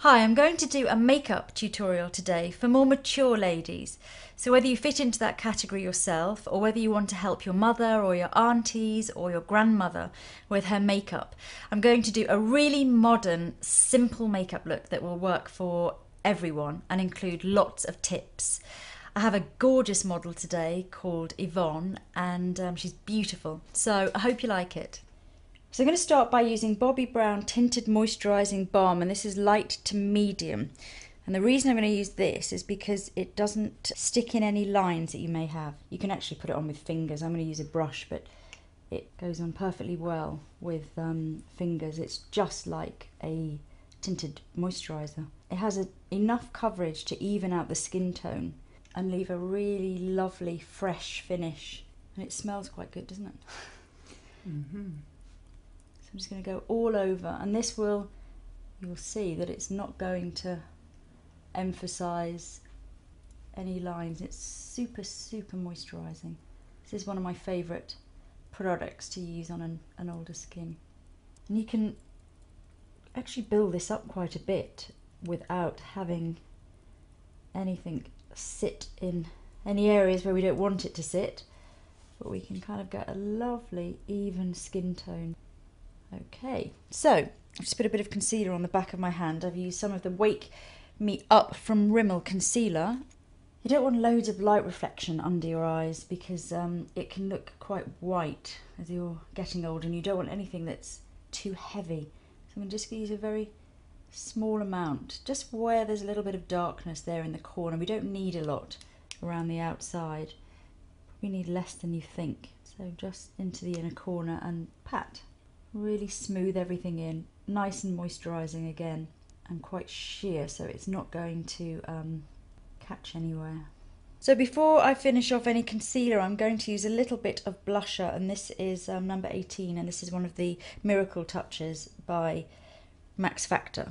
Hi, I'm going to do a makeup tutorial today for more mature ladies. So whether you fit into that category yourself or whether you want to help your mother or your aunties or your grandmother with her makeup, I'm going to do a really modern, simple makeup look that will work for everyone and include lots of tips. I have a gorgeous model today called Yvonne and she's beautiful. So I hope you like it. So I'm going to start by using Bobbi Brown Tinted Moisturising Balm, and this is light to medium. And the reason I'm going to use this is because it doesn't stick in any lines that you may have. You can actually put it on with fingers. I'm going to use a brush, but it goes on perfectly well with fingers. It's just like a tinted moisturiser. It has enough coverage to even out the skin tone and leave a really lovely fresh finish. And it smells quite good, doesn't it? Mm-hmm. So I'm just going to go all over, and this will, you'll see that it's not going to emphasise any lines. It's super moisturising. This is one of my favourite products to use on an older skin. And you can actually build this up quite a bit without having anything sit in any areas where we don't want it to sit, but we can kind of get a lovely even skin tone. Okay, so I've just put a bit of concealer on the back of my hand. I've used some of the Wake Me Up from Rimmel concealer. You don't want loads of light reflection under your eyes because it can look quite white as you're getting older, and you don't want anything that's too heavy. So I'm just going to use a very small amount, just where there's a little bit of darkness there in the corner. We don't need a lot around the outside. We need less than you think. So just into the inner corner and pat. Really smooth everything in, nice and moisturising again, and quite sheer, so it's not going to catch anywhere. So before I finish off any concealer, I'm going to use a little bit of blusher, and this is number 18, and this is one of the Miracle Touches by Max Factor.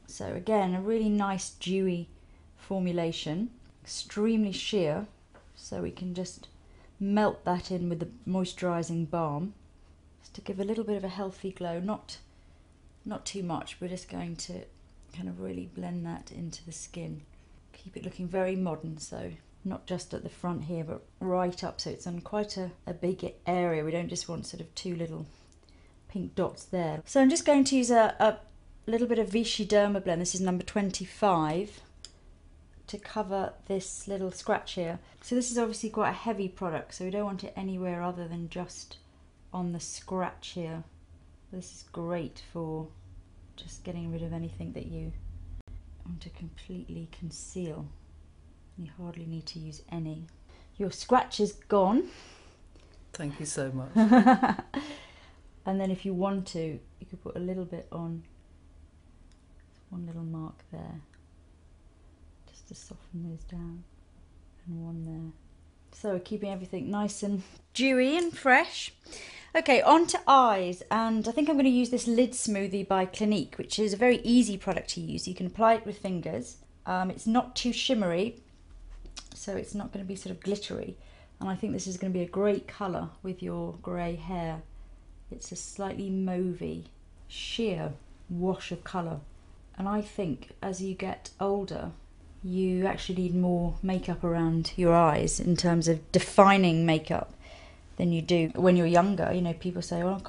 So again, a really nice dewy formulation, extremely sheer, so we can just melt that in with the moisturising balm. To give a little bit of a healthy glow, not too much. We're just going to kind of really blend that into the skin. Keep it looking very modern, so not just at the front here, but right up, so it's on quite a big area. We don't just want sort of two little pink dots there. So I'm just going to use a little bit of Vichy Derma Blend. This is number 25 to cover this little scratch here. So this is obviously quite a heavy product, so we don't want it anywhere other than just on the scratch here. This is great for just getting rid of anything that you want to completely conceal. You hardly need to use any. Your scratch is gone. Thank you so much. And then if you want to, you could put a little bit on, one little mark there, just to soften those down, and one there. So keeping everything nice and dewy and fresh. Okay, on to eyes, and I think I'm going to use this Lid Smoothie by Clinique, which is a very easy product to use. You can apply it with fingers. It's not too shimmery, so it's not going to be sort of glittery, and I think this is going to be a great colour with your grey hair. It's a slightly mauvey, sheer wash of colour, and I think as you get older, you actually need more makeup around your eyes in terms of defining makeup than you do when you're younger. You know, people say, oh,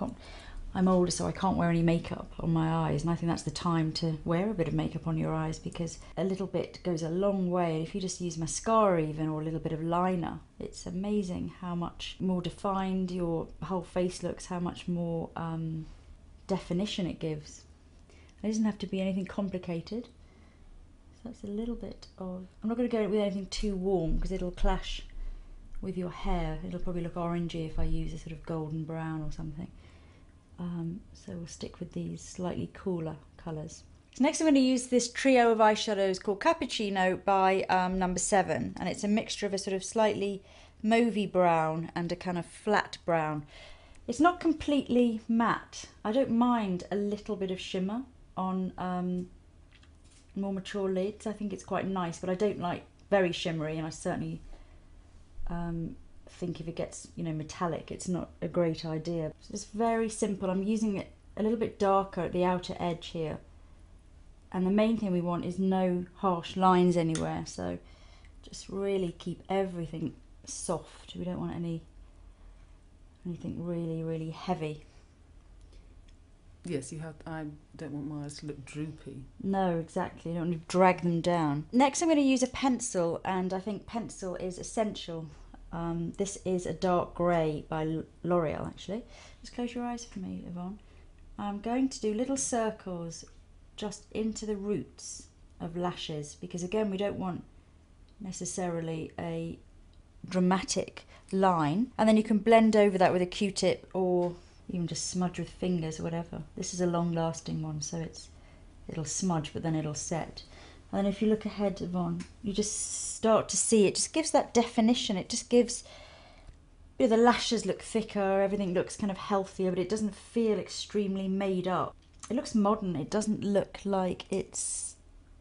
I'm older, so I can't wear any makeup on my eyes. And I think that's the time to wear a bit of makeup on your eyes, because a little bit goes a long way. If you just use mascara even, or a little bit of liner, it's amazing how much more defined your whole face looks, how much more definition it gives. It doesn't have to be anything complicated. So that's a little bit of, I'm not going to go with anything too warm because it'll clash with your hair. It'll probably look orangey if I use a sort of golden brown or something. So we'll stick with these slightly cooler colours. So next I'm going to use this trio of eyeshadows called Cappuccino by number 7, and it's a mixture of a sort of slightly mauvey brown and a kind of flat brown. It's not completely matte. I don't mind a little bit of shimmer on more mature lids. I think it's quite nice, but I don't like very shimmery, and I certainly think if it gets, you know, metallic, it's not a great idea. So it's very simple. I'm using it a little bit darker at the outer edge here, And the main thing we want is no harsh lines anywhere. So just really keep everything soft. We don't want anything really, really heavy. Yes, you have. I don't want my eyes to look droopy. No, exactly. You don't want to drag them down. Next I'm going to use a pencil, and I think pencil is essential. This is a dark grey by L'Oreal, actually. Just close your eyes for me, Yvonne. I'm going to do little circles just into the roots of lashes, because again we don't want necessarily a dramatic line. And then you can blend over that with a Q-tip, or even just smudge with fingers or whatever. This is a long-lasting one, so it'll smudge, but then it'll set. And then if you look ahead, Yvonne, you just start to see it just gives that definition. It just gives, the lashes look thicker, everything looks kind of healthier, but it doesn't feel extremely made up. It looks modern. It doesn't look like it's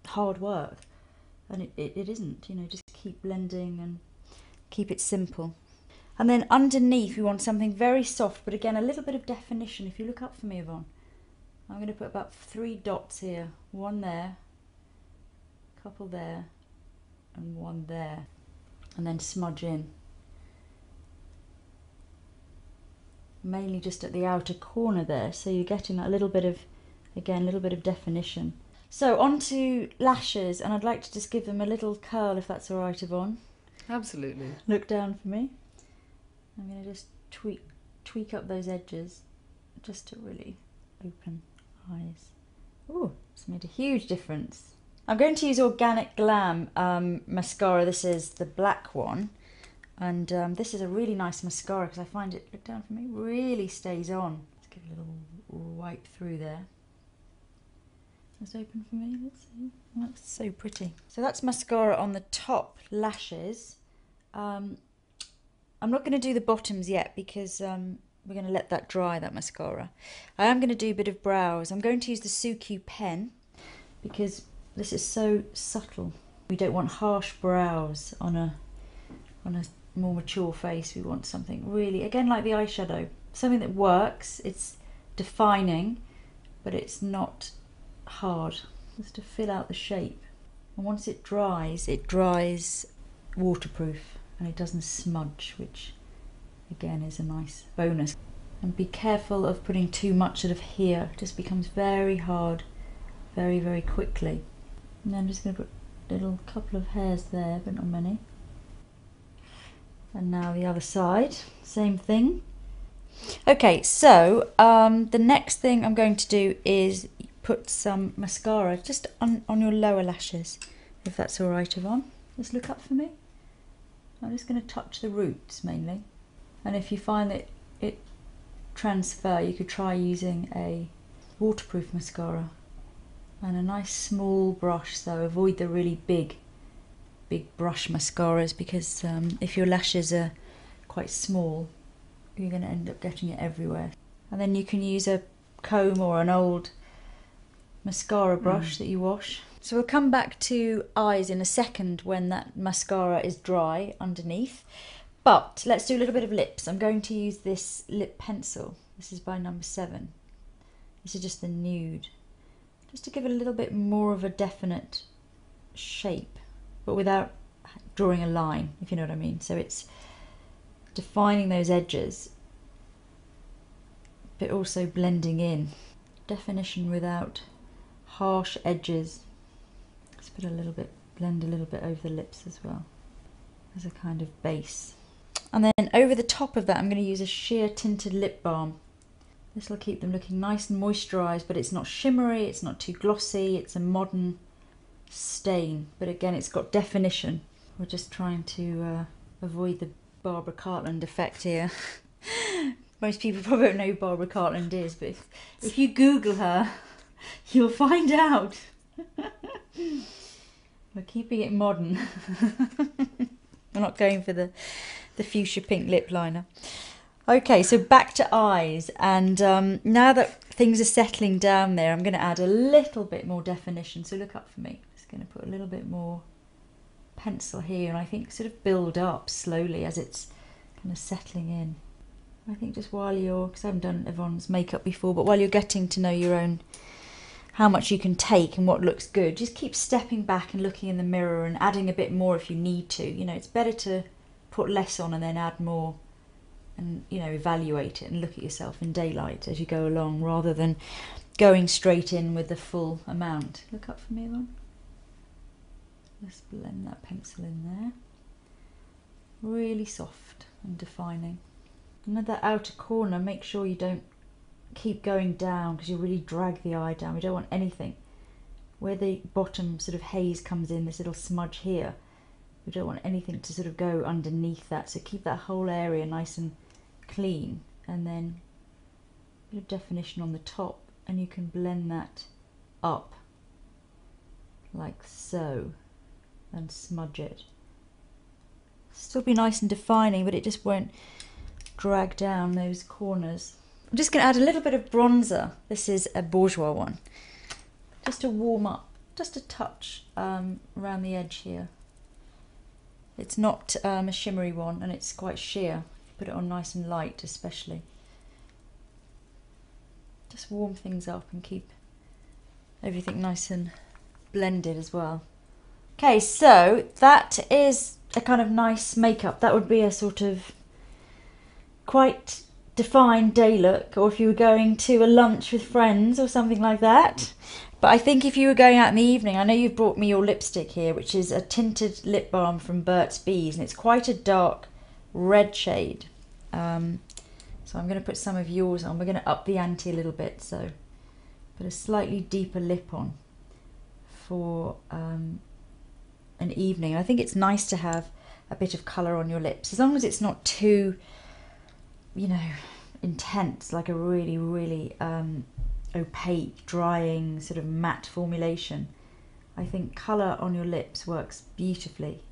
hard work, and it isn't. Just keep blending and keep it simple. And then underneath we want something very soft, but again a little bit of definition. If you look up for me, Yvonne, I'm going to put about 3 dots here. One there, a couple there, and one there. And then smudge in. Mainly just at the outer corner there, so you're getting that little bit of, again, a little bit of definition. So onto lashes, and I'd like to just give them a little curl, if that's all right, Yvonne. Absolutely. Look down for me. I'm going to just tweak up those edges just to really open eyes. Ooh, it's made a huge difference. I'm going to use Organic Glam mascara. This is the black one, and this is a really nice mascara because I find it, look down for me, really stays on. Let's give it a little wipe through there. Just open for me, let's see. Oh, that's so pretty. So that's mascara on the top lashes. I'm not going to do the bottoms yet because we're going to let that dry, that mascara. I am going to do a bit of brows. I'm going to use the Suq pen because this is so subtle. We don't want harsh brows on a more mature face. We want something really, again, like the eyeshadow, something that works. It's defining, but it's not hard. Just to fill out the shape. And once it dries waterproof. And it doesn't smudge, which again is a nice bonus. And be careful of putting too much sort of here. It just becomes very hard very, very quickly. And then I'm just going to put a little couple of hairs there, but not many. And now the other side, same thing. Okay, so the next thing I'm going to do is put some mascara just on your lower lashes, if that's all right, Yvonne. Just look up for me. I'm just going to touch the roots mainly, and if you find that it transfer, you could try using a waterproof mascara and a nice small brush. So avoid the really big brush mascaras, because if your lashes are quite small, you're going to end up getting it everywhere. And then you can use a comb or an old mascara brush that you wash. So we'll come back to eyes in a second when that mascara is dry underneath. But let's do a little bit of lips. I'm going to use this lip pencil. This is by number 7. This is just the nude. Just to give it a little bit more of a definite shape, but without drawing a line, if you know what I mean. So it's defining those edges, but also blending in. Definition without harsh edges. Let's put a little bit, blend a little bit over the lips as well, as a kind of base. And then over the top of that, I'm going to use a sheer tinted lip balm. This will keep them looking nice and moisturised, but it's not shimmery, it's not too glossy, it's a modern stain, but again, it's got definition. We're just trying to avoid the Barbara Cartland effect here. Most people probably don't know who Barbara Cartland is, but if you Google her, you'll find out. We're keeping it modern. We're not going for the fuchsia pink lip liner. Okay, so back to eyes, and now that things are settling down there, I'm going to add a little bit more definition. So look up for me. Just going to put a little bit more pencil here, and I think sort of build up slowly as it's kind of settling in. I think just while you're, because I haven't done Yvonne's makeup before, but while you're getting to know your own how much you can take and what looks good. Just keep stepping back and looking in the mirror and adding a bit more if you need to. You know, it's better to put less on and then add more and, you know, evaluate it and look at yourself in daylight as you go along rather than going straight in with the full amount. Look up for me, Ron. Let's blend that pencil in there. Really soft and defining. And at that outer corner, make sure you don't keep going down because you really drag the eye down. We don't want anything. Where the bottom sort of haze comes in, this little smudge here, we don't want anything to sort of go underneath that. So keep that whole area nice and clean, and then a bit of definition on the top, and you can blend that up like so and smudge it. Still be nice and defining, but it just won't drag down those corners. I'm just going to add a little bit of bronzer. This is a Bourjois one, just to warm up, just a touch around the edge here. It's not a shimmery one, and it's quite sheer. Put it on nice and light, especially. Just warm things up and keep everything nice and blended as well. Okay, so that is a kind of nice makeup. That would be a sort of quite defined day look, or if you were going to a lunch with friends or something like that. But I think if you were going out in the evening, I know you've brought me your lipstick here, which is a tinted lip balm from Burt's Bees, and it's quite a dark red shade. So I'm going to put some of yours on. We're going to up the ante a little bit, so put a slightly deeper lip on for an evening. And I think it's nice to have a bit of colour on your lips, as long as it's not too, you know, intense, like a really, really opaque, drying, sort of matte formulation. I think colour on your lips works beautifully.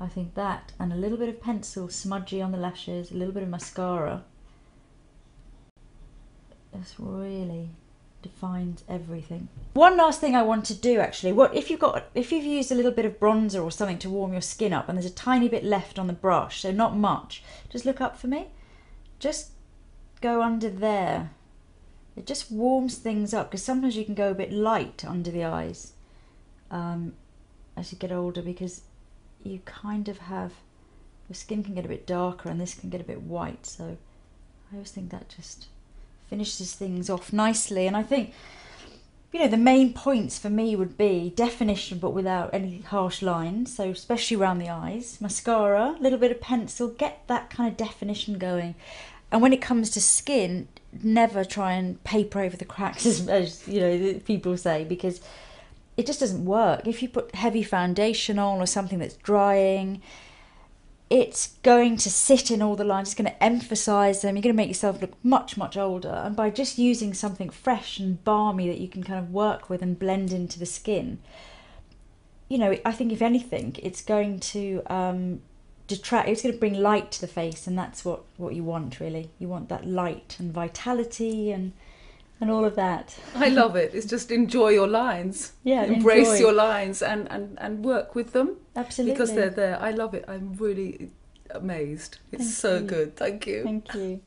I think that, and a little bit of pencil, smudgy on the lashes, a little bit of mascara, this really defines everything. One last thing I want to do, actually, if you've used a little bit of bronzer or something to warm your skin up, and there's a tiny bit left on the brush, so not much, just look up for me. Just go under there. It just warms things up, because sometimes you can go a bit light under the eyes as you get older, because you kind of have, your skin can get a bit darker and this can get a bit white, so I always think that just finishes things off nicely. And I think, you know, the main points for me would be definition but without any harsh lines, so especially around the eyes, mascara, a little bit of pencil, get that kind of definition going. And when it comes to skin, never try and paper over the cracks, as you know, people say, because it just doesn't work. If you put heavy foundation on or something that's drying, it's going to sit in all the lines, it's going to emphasise them, you're going to make yourself look much, much older. And by just using something fresh and balmy that you can kind of work with and blend into the skin, you know, I think if anything, it's going to detract, it's going to bring light to the face, and that's what you want, really. You want that light and vitality and all of that. I love it. It's just enjoy your lines. Yeah, embrace your lines and work with them. Absolutely. Because they're there. I love it. I'm really amazed. It's so good. Thank you. Thank you.